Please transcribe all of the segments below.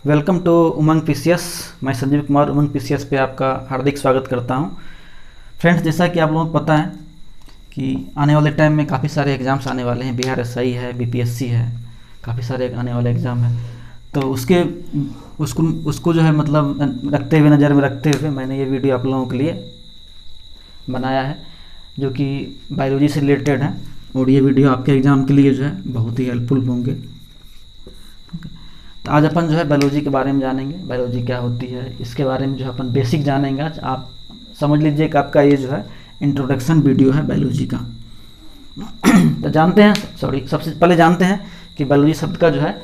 Welcome to Umang PCS. मैं संजीव कुमार उमंग PCS पे आपका हार्दिक स्वागत करता हूं। फ्रेंड्स, जैसा कि आप लोगों को पता है कि आने वाले टाइम में काफ़ी सारे एग्ज़ाम्स आने वाले हैं। बिहार एसआई है, बीपीएससी है, काफ़ी सारे आने वाले एग्ज़ाम हैं। तो उसको जो है मतलब रखते हुए, नज़र में रखते हुए मैंने ये वीडियो आप लोगों के लिए बनाया है, जो कि बायोलॉजी से रिलेटेड है। और ये वीडियो आपके एग्ज़ाम के लिए जो है बहुत ही हेल्पफुल होंगे। तो आज अपन जो है बायोलॉजी के बारे में जानेंगे। बायोलॉजी क्या होती है, इसके बारे में जो है अपन बेसिक जानेंगे। आज आप समझ लीजिए कि आपका ये जो है इंट्रोडक्शन वीडियो है बायोलॉजी का। तो जानते हैं, सबसे पहले जानते हैं कि बायोलॉजी शब्द का जो है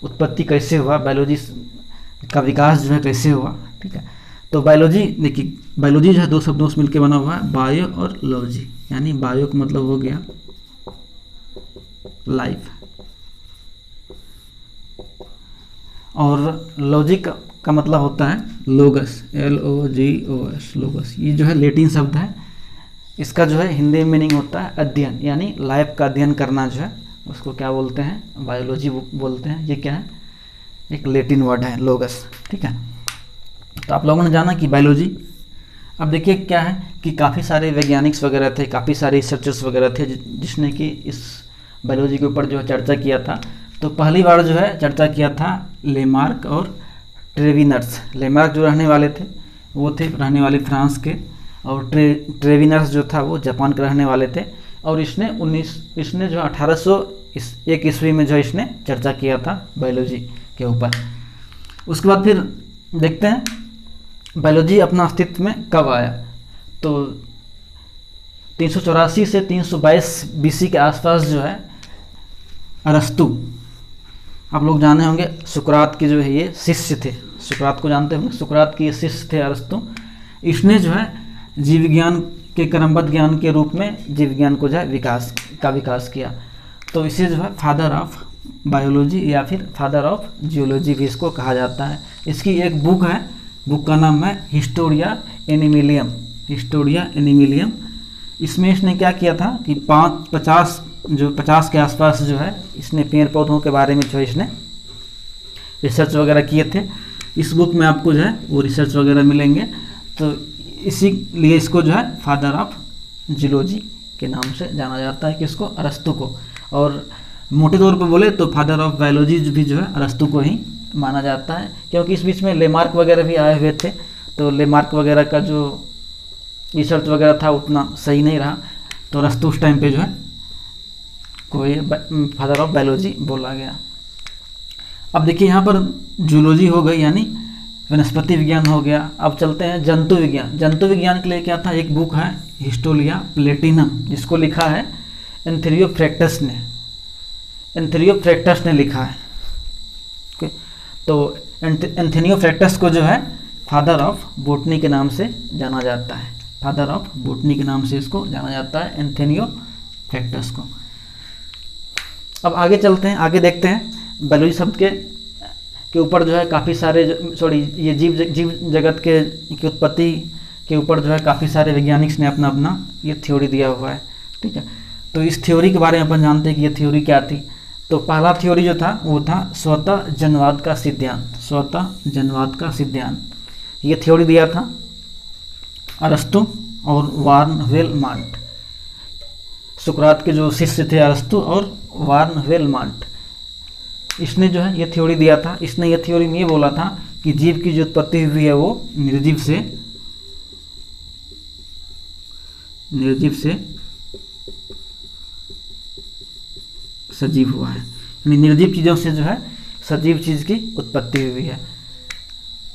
उत्पत्ति कैसे हुआ, बायोलॉजी का विकास जो है कैसे हुआ। ठीक है, तो बायोलॉजी देखिए, बायोलॉजी जो है दो शब्दों से मिलकर बना हुआ है, बायो और लॉजी। यानी बायो का मतलब हो गया लाइफ, और लॉजिक का मतलब होता है लोगस, LOGOS, लोगस। ये जो है लैटिन शब्द है। इसका जो है हिंदी में मीनिंग होता है अध्ययन, यानी लाइफ का अध्ययन करना जो है उसको क्या बोलते हैं, बायोलॉजी बोलते हैं। ये क्या है, एक लैटिन वर्ड है लोगस। ठीक है, तो आप लोगों ने जाना कि बायोलॉजी। अब देखिए क्या है कि काफ़ी सारे वैज्ञानिक्स वगैरह थे, काफ़ी सारे रिसर्चर्स वगैरह थे जिसने कि इस बायोलॉजी के ऊपर जो है चर्चा किया था। तो पहली बार जो है चर्चा किया था लेमार्क और ट्रेविनर्स। लेमार्क जो रहने वाले थे वो थे रहने वाले फ्रांस के, और ट्रेविनर्स जो था वो जापान के रहने वाले थे। और इसने जो 1801 ईस्वी में जो इसने चर्चा किया था बायोलॉजी के ऊपर। उसके बाद फिर देखते हैं बायोलॉजी अपना अस्तित्व में कब आया। तो 384 से 322 BC के आसपास जो है अरस्तु, आप लोग जाने होंगे, सुकरात के जो है ये शिष्य थे। सुकरात को जानते होंगे, सुकरात के ये शिष्य थे अरस्तु। इसने जो है जीव विज्ञान के क्रमबद्ध ज्ञान के रूप में जीव विज्ञान को जो है विकास किया। तो इसे जो है फादर ऑफ बायोलॉजी या फिर फादर ऑफ जियोलॉजी भी इसको कहा जाता है। इसकी एक बुक है, बुक का नाम है हिस्टोरिया एनिमिलियम। हिस्टोरिया एनिमिलियम। इसमें इसने क्या किया था कि 50 के आसपास जो है इसने पेड़ पौधों के बारे में जो है इसने रिसर्च वगैरह किए थे। इस बुक में आपको जो है वो रिसर्च वगैरह मिलेंगे। तो इसीलिए इसको जो है फादर ऑफ जियोलॉजी के नाम से जाना जाता है, किसको, अरस्तु को। और मोटे तौर पर बोले तो फादर ऑफ बायोलॉजी भी जो है अरस्तु को ही माना जाता है, क्योंकि इस बीच में लेमार्क वगैरह भी आए हुए थे। तो लेमार्क वगैरह का जो रिसर्च वगैरह था उतना सही नहीं रहा, तो अरस्तु उस टाइम पे जो है कोई फादर ऑफ बायोलॉजी बोला गया। अब देखिए यहाँ पर जूलॉजी हो गई, यानी वनस्पति विज्ञान हो गया। अब चलते हैं जंतु विज्ञान। जंतु विज्ञान के लिए क्या था, एक बुक है हिस्टोरिया प्लेटिनम, जिसको लिखा है एंथ्रियोफ्रैक्टस ने। एंथ्रियोफ्रैक्टस ने लिखा है। ओके, तो एंथ्रियोफ्रैक्टस को जो है फादर ऑफ बोटनी के नाम से जाना जाता है। फादर ऑफ बोटनी के नाम से इसको जाना जाता है, एंथ्रियोफ्रैक्टस को। अब आगे चलते हैं, आगे देखते हैं बायोलॉजी शब्द के ऊपर जो है काफ़ी सारे ये जीव जगत की उत्पत्ति के ऊपर जो है काफ़ी सारे वैज्ञानिक ने अपना ये थ्योरी दिया हुआ है। ठीक है, तो इस थ्योरी के बारे में अपन जानते हैं कि ये थ्योरी क्या थी। तो पहला थ्योरी जो था वो था स्वतः जनवाद का सिद्धांत। स्वतः जनवाद का सिद्धांत ये थ्योरी दिया था अरस्तु और वार्न वेलमांट। सुकरात के जो शिष्य थे अरस्तु और वार्न वेलमांट, इसने जो है ये थ्योरी दिया था। इसने ये थ्योरी में ये बोला था कि जीव की जो उत्पत्ति हुई है वो निर्जीव से सजीव हुआ है, यानी निर्जीव चीज़ों से जो है सजीव चीज़ की उत्पत्ति हुई है।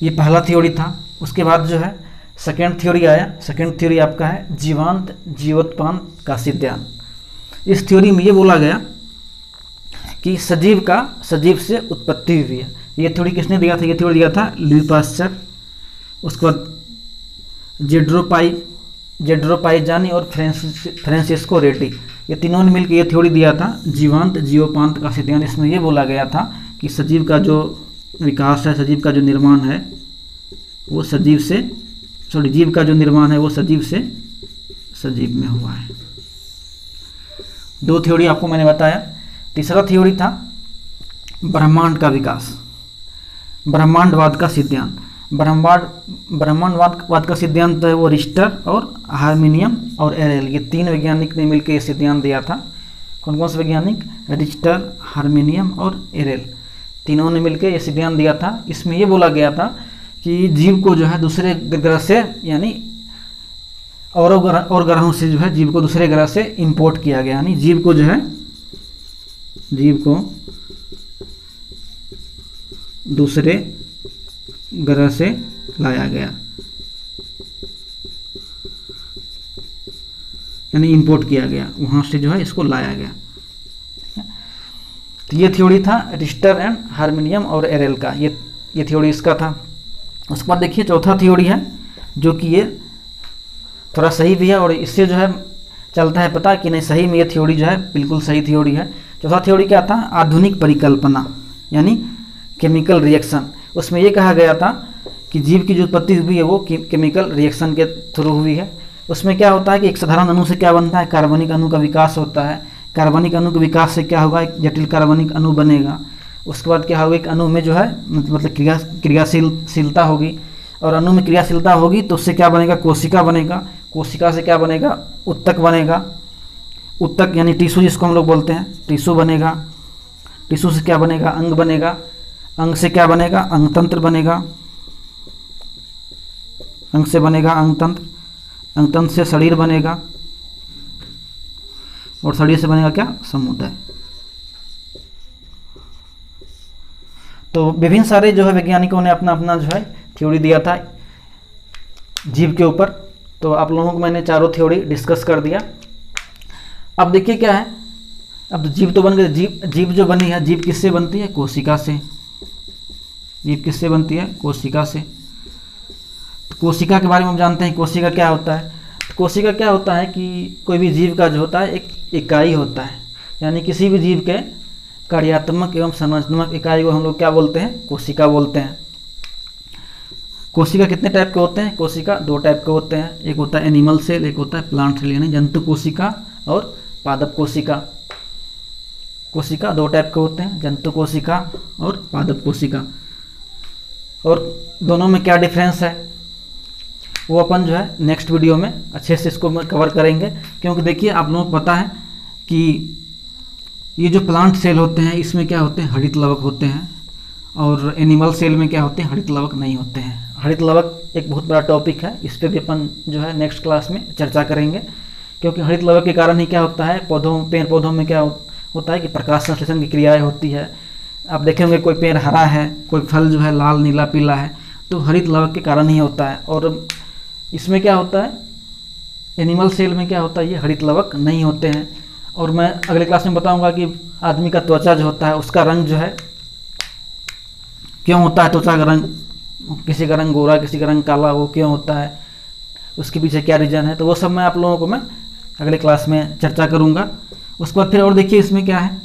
ये पहला थ्योरी था। उसके बाद जो है सेकेंड थ्योरी आया। सेकेंड थ्योरी आपका है जीवांत जीवोत्पाद का सिद्धांत। इस थ्योरी में ये बोला गया कि सजीव से उत्पत्ति हुई है। ये थ्योरी किसने दिया था, ये थ्योरी दिया था लुई पास्चर। उसके बाद जेड्रोपाइजानी और फ्रांसिस्को रेड्डी, ये तीनों ने मिलकर ये थ्योरी दिया था जीवांत जीवोत्पाद का सिद्धांत। इसमें ये बोला गया था कि सजीव का जो विकास है, सजीव का जो निर्माण है वो जीव का जो निर्माण है वो सजीव से सजीव में हुआ है। दो थ्योरी आपको मैंने बताया। तीसरा थ्योरी था ब्रह्मांड का विकास। ब्रह्मांडवाद का सिद्धांत। ब्रह्मांडवाद का सिद्धांत है वो रिश्टर और हार्मोनियम और एरेल, ये तीन वैज्ञानिक ने मिलकर ये सिद्धांत दिया था। कौन कौन से वैज्ञानिक? रिश्टर, हार्मोनियम और एरेल, तीनों ने मिलकर ये सिद्धांत दिया था। इसमें ये बोला गया था कि जीव को जो है दूसरे ग्रह से, यानी और ग्रहों से जो है जीव को दूसरे ग्रह से इंपोर्ट किया गया, यानी जीव को जो है दूसरे ग्रह से लाया गया, यानी इंपोर्ट किया गया, वहां से जो है इसको लाया गया। तो ये थ्योरी था रिश्टर एंड हार्मोनियम और एरेल का, ये थ्योरी इसका था। उसके बाद देखिए चौथा थ्योरी है जो कि ये थोड़ा सही भी है और इससे जो है चलता है पता कि नहीं सही में ये थ्योरी जो है बिल्कुल सही थ्योरी है। चौथा थ्योरी क्या था? आधुनिक परिकल्पना, यानी केमिकल रिएक्शन। उसमें ये कहा गया था कि जीव की जो उत्पत्ति हुई है वो केमिकल रिएक्शन के थ्रू हुई है। उसमें क्या होता है कि एक साधारण अणु से क्या बनता है? कार्बनिक अणु का विकास होता है। कार्बनिक अणु के विकास से क्या होगा? एक जटिल कार्बनिक अणु बनेगा। उसके बाद क्या होगा? एक अणु में जो है मतलब क्रियाशीलता होगी, और अणु में क्रियाशीलता होगी तो उससे क्या बनेगा? कोशिका बनेगा। कोशिका से क्या बनेगा? उत्तक बनेगा। उत्तक यानी टिश्यू जिसको हम लोग बोलते हैं, टिश्यू बनेगा। टिश्यू से क्या बनेगा? अंग बनेगा। अंग से क्या बनेगा? अंगतंत्र बनेगा। अंग से बनेगा अंगतंत्र। अंगतंत्र से शरीर बनेगा, और शरीर से बनेगा क्या? समुदाय। तो विभिन्न सारे जो है वैज्ञानिकों ने अपना अपना जो है थ्योरी दिया था जीव के ऊपर। तो आप लोगों को मैंने चारों थ्योरी डिस्कस कर दिया। अब देखिए क्या है, अब तो जीव तो बन गए। जीव जो बनी है, जीव किससे बनती है? कोशिका से। जीव किससे बनती है? कोशिका से। तो कोशिका के बारे में हम जानते हैं, कोशिका क्या होता है? तो कोशिका क्या होता है कि कोई भी जीव का जो होता है एक इकाई होता है, यानी किसी भी जीव के कार्यात्मक एवं संरचनात्मक इकाई को हम लोग क्या बोलते हैं? कोशिका बोलते हैं। कोशिका कितने टाइप के होते हैं? कोशिका दो टाइप के होते हैं, एक होता है एनिमल सेल, एक होता है प्लांट सेल, यानी जंतु कोशिका और पादप कोशिका। कोशिका दो टाइप के होते हैं, जंतु कोशिका और पादप कोशिका। और दोनों में क्या डिफरेंस है वो अपन जो है नेक्स्ट वीडियो में अच्छे से इसको कवर करेंगे। क्योंकि देखिए आप लोगों को पता है कि ये जो प्लांट सेल होते हैं इसमें क्या होते हैं? हरित लवक होते हैं, और एनिमल सेल में क्या होते हैं? हरित लवक नहीं होते हैं। हरित लवक एक बहुत बड़ा टॉपिक है, इस पर भी अपन जो है नेक्स्ट क्लास में चर्चा करेंगे। क्योंकि हरित लवक के कारण ही क्या होता है, पेड़ पौधों में क्या होता है कि प्रकाश संश्लेषण की क्रियाएं होती है। आप देखेंगे कोई पेड़ हरा है, कोई फल जो है लाल नीला पीला है, तो हरित लवक के कारण ही होता है। और इसमें क्या होता है, एनिमल सेल में क्या होता है? ये हरित लवक नहीं होते हैं। और मैं अगले क्लास में बताऊंगा कि आदमी का त्वचा जो होता है उसका रंग जो है क्यों होता है, त्वचा का रंग, किसी का रंग गोरा किसी का रंग काला, वो क्यों होता है, उसके पीछे क्या रीजन है। तो वो सब मैं आप लोगों को मैं अगले क्लास में चर्चा करूंगा। उसके बाद फिर और देखिए इसमें क्या है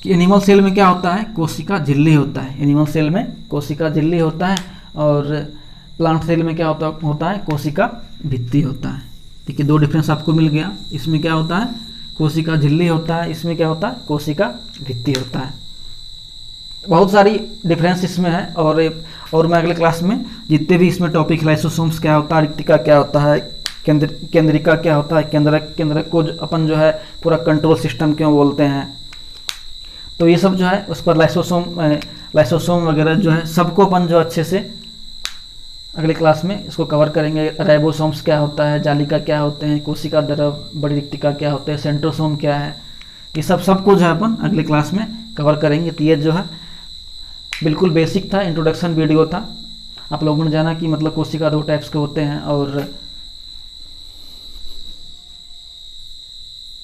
कि एनिमल सेल में क्या होता है? कोशिका झिल्ली होता है। एनिमल सेल में कोशिका झिल्ली होता है, और प्लांट सेल में क्या होता है? कोशिका भित्ति होता है। देखिए दो डिफरेंस आपको मिल गया। इसमें क्या होता है? कोशिका झिल्ली होता है, इसमें क्या होता है? कोशिका भित्ति होता है। बहुत सारी डिफरेंस इसमें है। और मैं अगले क्लास में जितने भी इसमें टॉपिक, लाइसोसोम्स क्या होता है, रिक्तिका क्या होता है, केंद्रिका क्या होता है, केंद्रक को अपन जो है पूरा कंट्रोल सिस्टम क्यों बोलते हैं, तो ये सब जो है उस पर लाइसोसोम वगैरह जो है सबको अपन जो अच्छे से अगले क्लास में इसको कवर करेंगे। राइबोसोम्स क्या होता है, जालिका क्या होते हैं, कोशिका द्रव, बड़ी रिक्तिका क्या होते हैं, सेंट्रोसोम क्या है, ये सबको जो है अपन अगले क्लास में कवर करेंगे। तो ये जो है बिल्कुल बेसिक था, इंट्रोडक्शन वीडियो था। आप लोगों ने जाना कि मतलब कोशिका दो टाइप्स के होते हैं, और